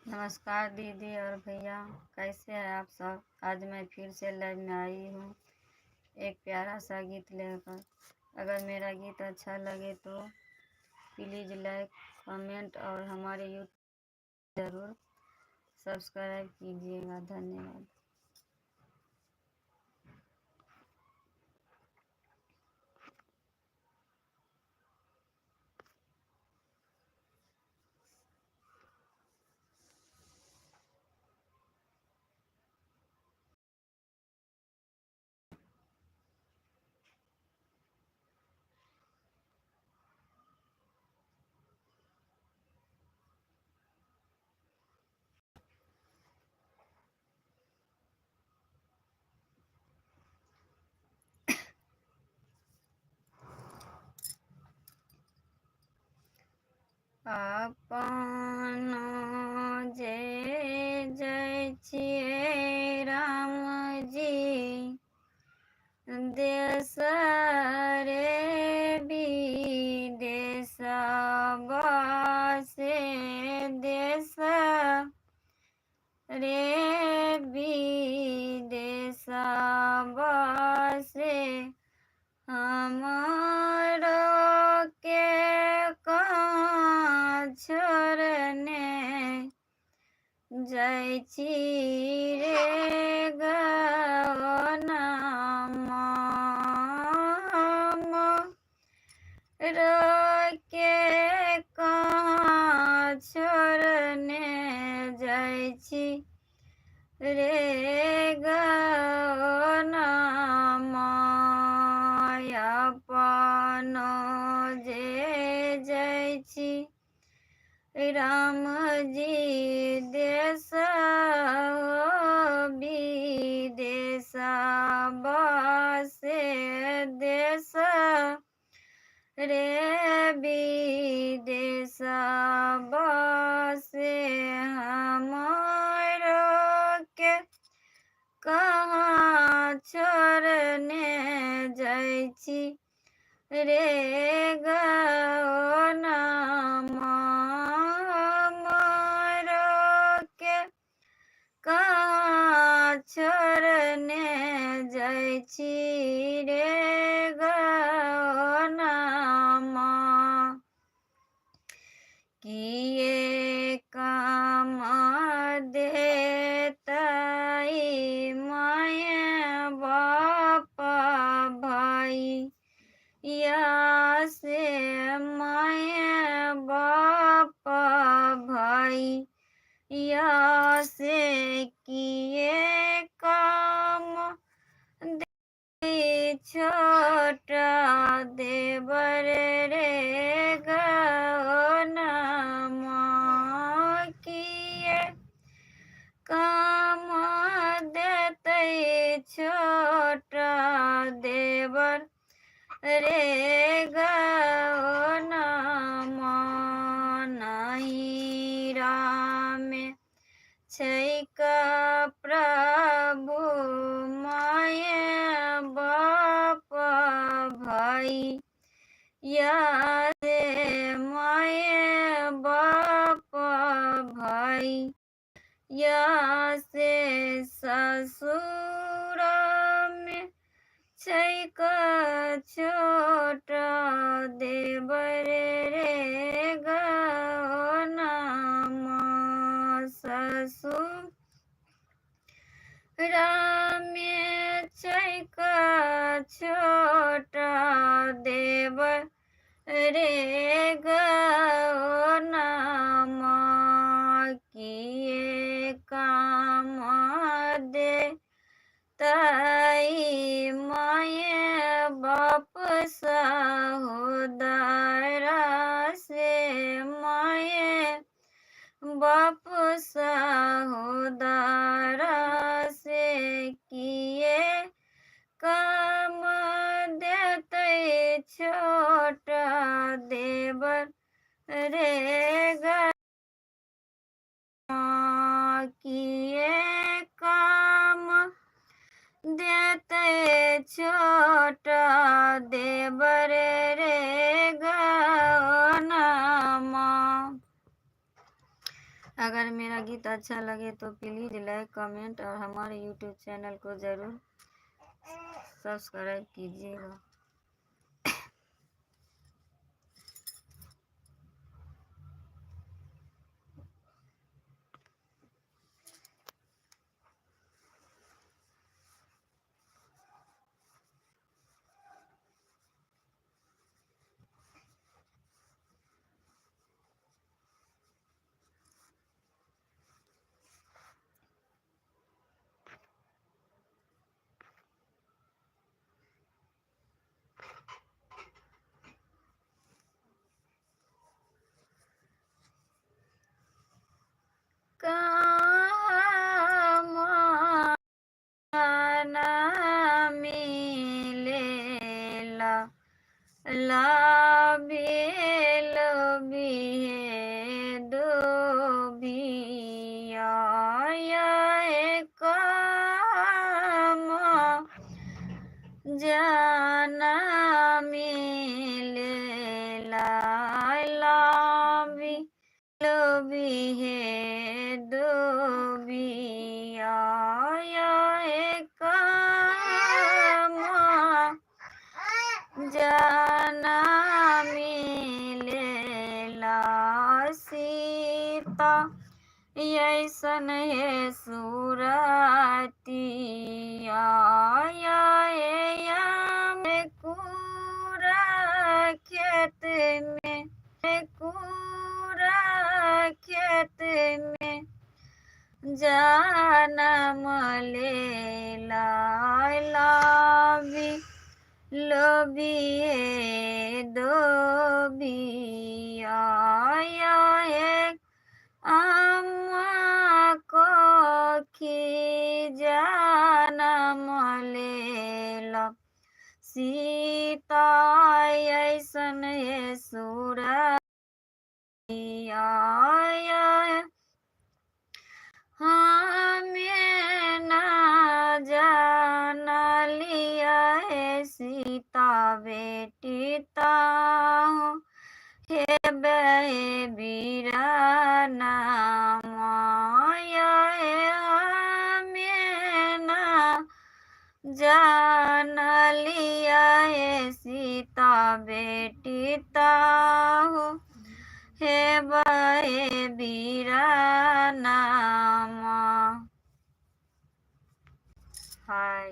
नमस्कार दीदी और भैया, कैसे हैं आप सब। आज मैं फिर से लाइव में आई हूँ एक प्यारा सा गीत लेकर। अगर मेरा गीत अच्छा लगे तो प्लीज़ लाइक, कमेंट और हमारे यूट्यूब ज़रूर सब्सक्राइब कीजिएगा। धन्यवाद। अपन जे जय छियै राम जी, देश रे विदेश बसे देश रे विदेश बसे हमारो के कहाँ छोड़ने जाइ छी रे गौना रो के कहाँ छोड़ने जाइ छी रे गौना अपनो जे जाइ छी राम जी देश विदेश बसे देश रे विदेश बसे हमारो के कहाँ छोड़ने जाइ छी रे गौना हमारो के कहाँ छोड़ने जाइ छी रे गौना किए काम देतै माय बाप भाई या से माय बाप भाई या से किए काम दे छोटा देवर रे गौना किए काम देतै छोटा देवर रे गौना नहीं राम छै का प्रभु माय बाप भाई या से माय बाप भाई या से ससुर में छै का छोटा देवर रे गौना ससुर रामे छै का छोटा देवर रे बाप सहोदरा से किए काम देते छोटा देवर रे किए काम देते छोटा देवर रे गनमा। अगर मेरा गीत अच्छा लगे तो प्लीज़ लाइक कमेंट और हमारे यूट्यूब चैनल को ज़रूर सब्सक्राइब कीजिएगा। मिलेला लाबेल बिहे दो बिया काम जाना मिलेला लाबी बिहे दो बिया काम जाना मिलेला सीता ऐसन है सूरतिया कूड़ा खेत में कूड़ा खेत में जानम लेला लाबी लोबिए दो बिया अम्मा को जानम लेला सीता ऐसन है सूरतिया हमें ना जाना लिया है सीता बेटी ताहू हे बे बीरा माया हमें ना जाना लिया है सीता बेटी ताहू हे बे बीरा नामा। हाय।